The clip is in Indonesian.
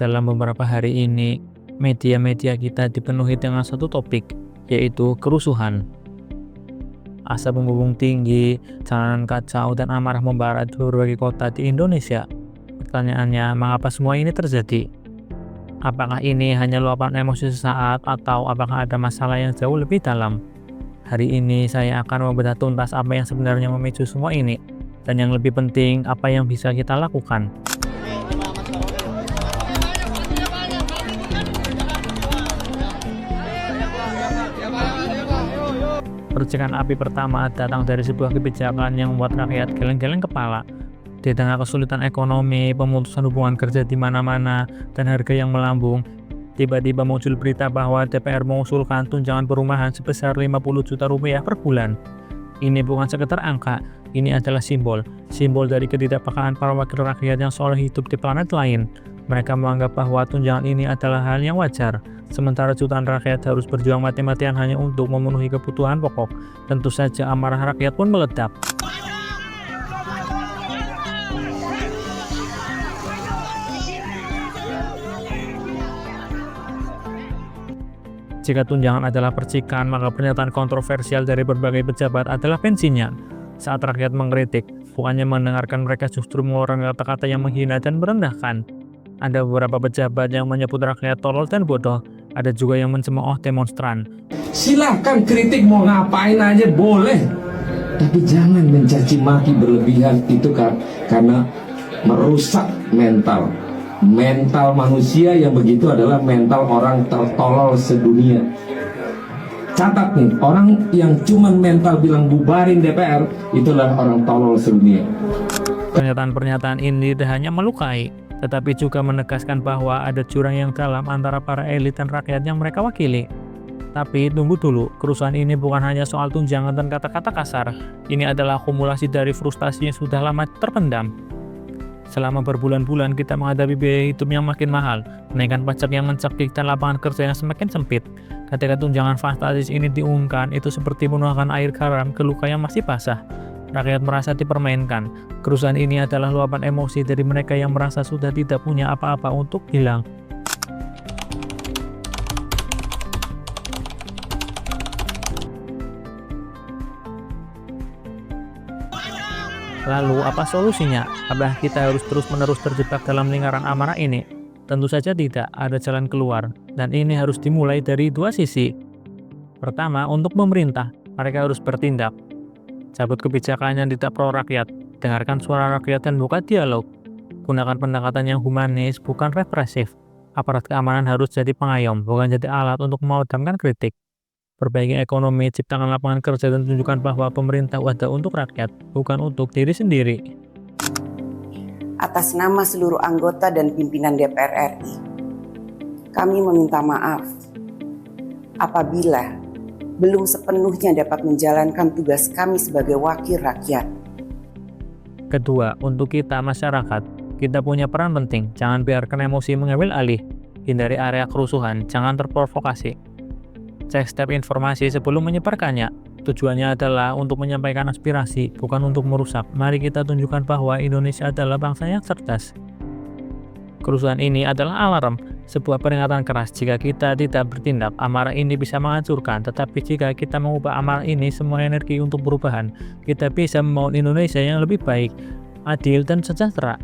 dalam beberapa hari ini, media-media kita dipenuhi dengan satu topik, yaitu kerusuhan. Asap membumbung tinggi, jalanan kacau, dan amarah membara di berbagai kota di Indonesia. Pertanyaannya, mengapa semua ini terjadi? Apakah ini hanya luapan emosi sesaat, atau apakah ada masalah yang jauh lebih dalam? Hari ini saya akan membedah tuntas apa yang sebenarnya memicu semua ini, dan yang lebih penting, apa yang bisa kita lakukan. Percikan api pertama datang dari sebuah kebijakan yang membuat rakyat geleng-geleng kepala. Di tengah kesulitan ekonomi, pemutusan hubungan kerja di mana-mana, dan harga yang melambung, tiba-tiba muncul berita bahwa DPR mengusulkan tunjangan perumahan sebesar 50 juta rupiah per bulan. Ini bukan sekedar angka, ini adalah simbol dari ketidakpekaan para wakil rakyat yang seolah hidup di planet lain. Mereka menganggap bahwa tunjangan ini adalah hal yang wajar, sementara jutaan rakyat harus berjuang mati-matian hanya untuk memenuhi kebutuhan pokok. Tentu saja amarah rakyat pun meledak. Jika tunjangan adalah percikan, maka pernyataan kontroversial dari berbagai pejabat adalah bensinnya. Saat rakyat mengkritik, bukannya mendengarkan, mereka justru mengeluarkan kata-kata yang menghina dan merendahkan. Ada beberapa pejabat yang menyebut rakyat tolol dan bodoh. Ada juga yang mencemooh demonstran. Silahkan kritik mau ngapain aja boleh, tapi jangan mencaci maki berlebihan. Itu karena merusak mental manusia. Yang begitu adalah mental orang tertolol sedunia. Catat nih, orang yang cuman mental bilang bubarin DPR, itulah orang tolol sedunia. Pernyataan-pernyataan ini tidak hanya melukai, tetapi juga menegaskan bahwa ada jurang yang dalam antara para elit dan rakyat yang mereka wakili. Tapi tunggu dulu, kerusuhan ini bukan hanya soal tunjangan dan kata-kata kasar. Ini adalah akumulasi dari frustasi yang sudah lama terpendam. Selama berbulan-bulan kita menghadapi biaya hidup yang makin mahal, kenaikan pajak yang mencekik, dan lapangan kerja yang semakin sempit. Ketika tunjangan fantastis ini diumumkan, itu seperti menuangkan air garam ke luka yang masih basah. Rakyat merasa dipermainkan. Kerusuhan ini adalah luapan emosi dari mereka yang merasa sudah tidak punya apa-apa untuk hilang. Lalu, apa solusinya? Apakah kita harus terus-menerus terjebak dalam lingkaran amarah ini? Tentu saja tidak, ada jalan keluar. Dan ini harus dimulai dari dua sisi. Pertama, untuk pemerintah, mereka harus bertindak. Cabut kebijakan yang tidak pro rakyat, dengarkan suara rakyat dan buka dialog. Gunakan pendekatan yang humanis, bukan represif. Aparat keamanan harus jadi pengayom, bukan jadi alat untuk memadamkan kritik. Perbaiki ekonomi, ciptakan lapangan kerja, dan tunjukkan bahwa pemerintah ada untuk rakyat, bukan untuk diri sendiri. Atas nama seluruh anggota dan pimpinan DPR RI, kami meminta maaf apabila belum sepenuhnya dapat menjalankan tugas kami sebagai wakil rakyat. Kedua, untuk kita masyarakat, kita punya peran penting. Jangan biarkan emosi mengambil alih. Hindari area kerusuhan, jangan terprovokasi. Cek setiap informasi sebelum menyebarkannya. Tujuannya adalah untuk menyampaikan aspirasi, bukan untuk merusak. Mari kita tunjukkan bahwa Indonesia adalah bangsa yang cerdas. Kerusuhan ini adalah alarm, sebuah peringatan keras. Jika kita tidak bertindak, amarah ini bisa menghancurkan. Tetapi jika kita mengubah amarah ini semua energi untuk perubahan, kita bisa membangun Indonesia yang lebih baik, adil, dan sejahtera.